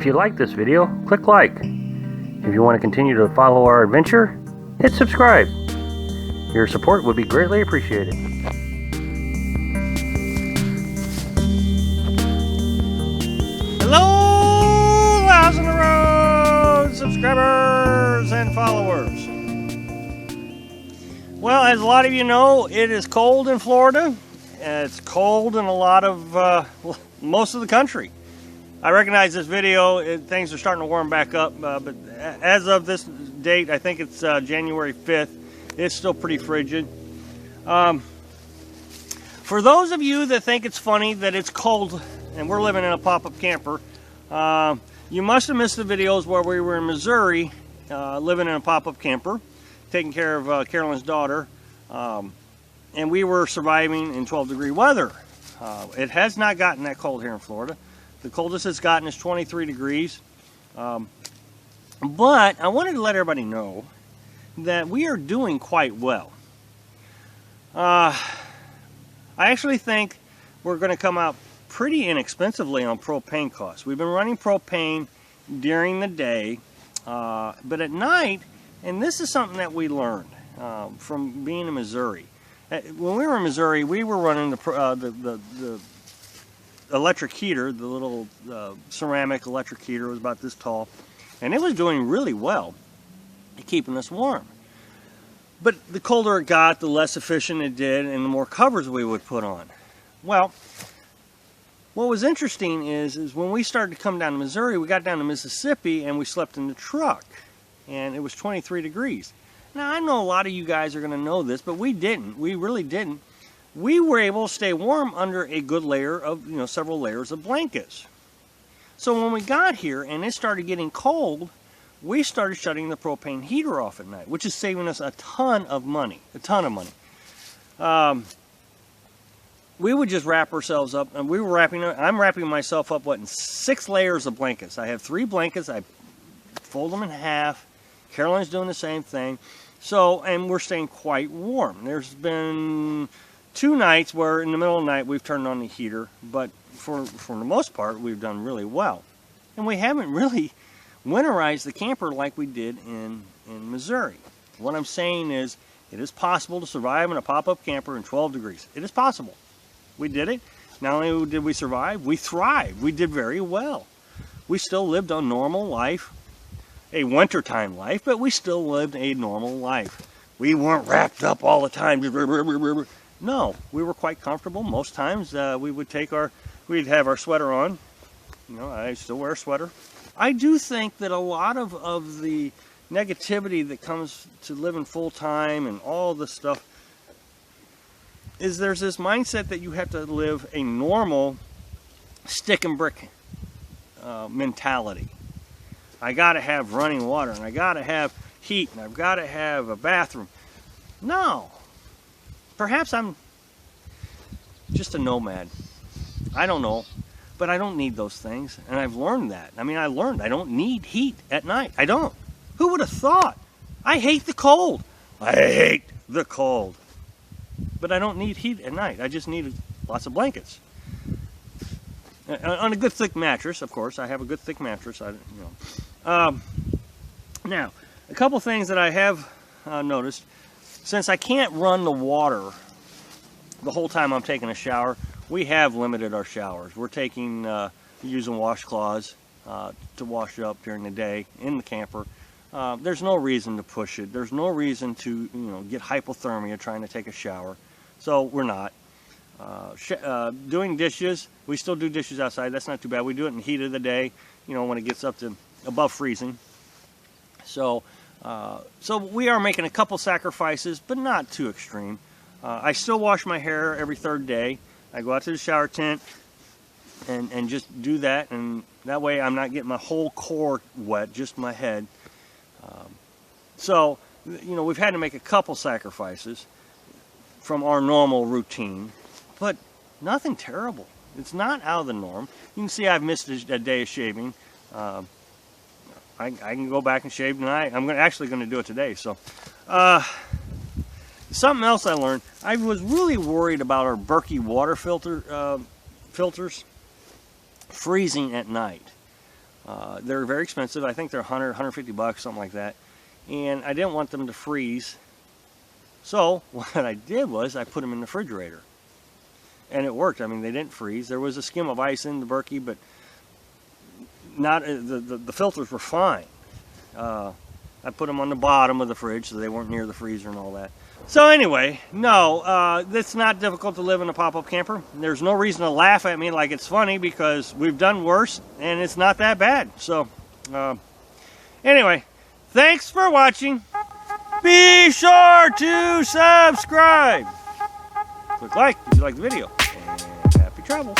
If you like this video, click like. If you want to continue to follow our adventure, hit subscribe. Your support would be greatly appreciated. Hello, Louse on the Road subscribers and followers. Well, as a lot of you know, it is cold in Florida. It's cold in a lot of, most of the country. I recognize this video, things are starting to warm back up, but as of this date, I think it's January 5th, it's still pretty frigid. For those of you that think it's funny that it's cold and we're living in a pop-up camper, you must have missed the videos where we were in Missouri, living in a pop-up camper, taking care of Carolyn's daughter, and we were surviving in 12-degree weather. It has not gotten that cold here in Florida. The coldest it's gotten is 23 degrees. But I wanted to let everybody know that we are doing quite well. I actually think we're going to come out pretty inexpensively on propane costs. We've been running propane during the day, but at night, and this is something that we learned from being in Missouri. When we were in Missouri, we were running the electric heater, the little ceramic electric heater. Was about this tall, and it was doing really well at keeping us warm. But the colder it got, the less efficient it did, and the more covers we would put on. Well, what was interesting is when we started to come down to Missouri, we got down to Mississippi and we slept in the truck, and it was 23 degrees. Now, I know a lot of you guys are going to know this, but we didn't. We really didn't. We were able to stay warm under a good layer of, several layers of blankets. So when we got here and it started getting cold, we started shutting the propane heater off at night, which is saving us a ton of money, we would just wrap ourselves up, and I'm wrapping myself up, in 6 layers of blankets. I have 3 blankets, I fold them in half. Carolyn's doing the same thing. So, and we're staying quite warm. There's been 2 nights where in the middle of the night we've turned on the heater, but for the most part we've done really well. And we haven't really winterized the camper like we did in Missouri. What I'm saying is, it is possible to survive in a pop-up camper in 12 degrees. It is possible. We did it. Not only did we survive, we thrived. We did very well. We still lived a normal life, a wintertime life, but we still lived a normal life. We weren't wrapped up all the time. No, we were quite comfortable. Most times we would we'd have our sweater on. I still wear a sweater. I do think that a lot of the negativity that comes to living full time and all this stuff is there's this mindset that you have to live a normal stick and brick mentality. I gotta have running water, and I gotta have heat, and I've gotta have a bathroom. No. Perhaps I'm just a nomad. I don't know. But I don't need those things, and I've learned that. I learned I don't need heat at night. I don't. Who would have thought? I hate the cold. I hate the cold. But I don't need heat at night. I just need lots of blankets. On a good thick mattress, of course. I have a good thick mattress. Now, a couple things that I have noticed. Since I can't run the water the whole time I'm taking a shower, we have limited our showers. We're using washcloths to wash up during the day in the camper. There's no reason to push it. There's no reason to get hypothermia trying to take a shower. So we're not. Doing dishes, we still do dishes outside. That's not too bad. We do it in the heat of the day, when it gets up to above freezing. So we are making a couple sacrifices, but not too extreme. I still wash my hair every 3rd day. I go out to the shower tent and just do that, and that way I'm not getting my whole core wet, just my head. We've had to make a couple sacrifices from our normal routine, but nothing terrible. It's not out of the norm. You can see I've missed a day of shaving. I can go back and shave tonight. I'm actually going to do it today. So, something else I learned. I was really worried about our Berkey water filters freezing at night. They're very expensive. I think they're 100, 150 bucks, something like that. And I didn't want them to freeze. So what I did was I put them in the refrigerator. And it worked. I mean, they didn't freeze. There was a skim of ice in the Berkey, but not the filters were fine. I put them on the bottom of the fridge so they weren't near the freezer and all that. So anyway, no, it's not difficult to live in a pop-up camper. There's no reason to laugh at me like it's funny because we've done worse and it's not that bad. So anyway, thanks for watching. Be sure to subscribe. Click like if you like the video. And happy travels.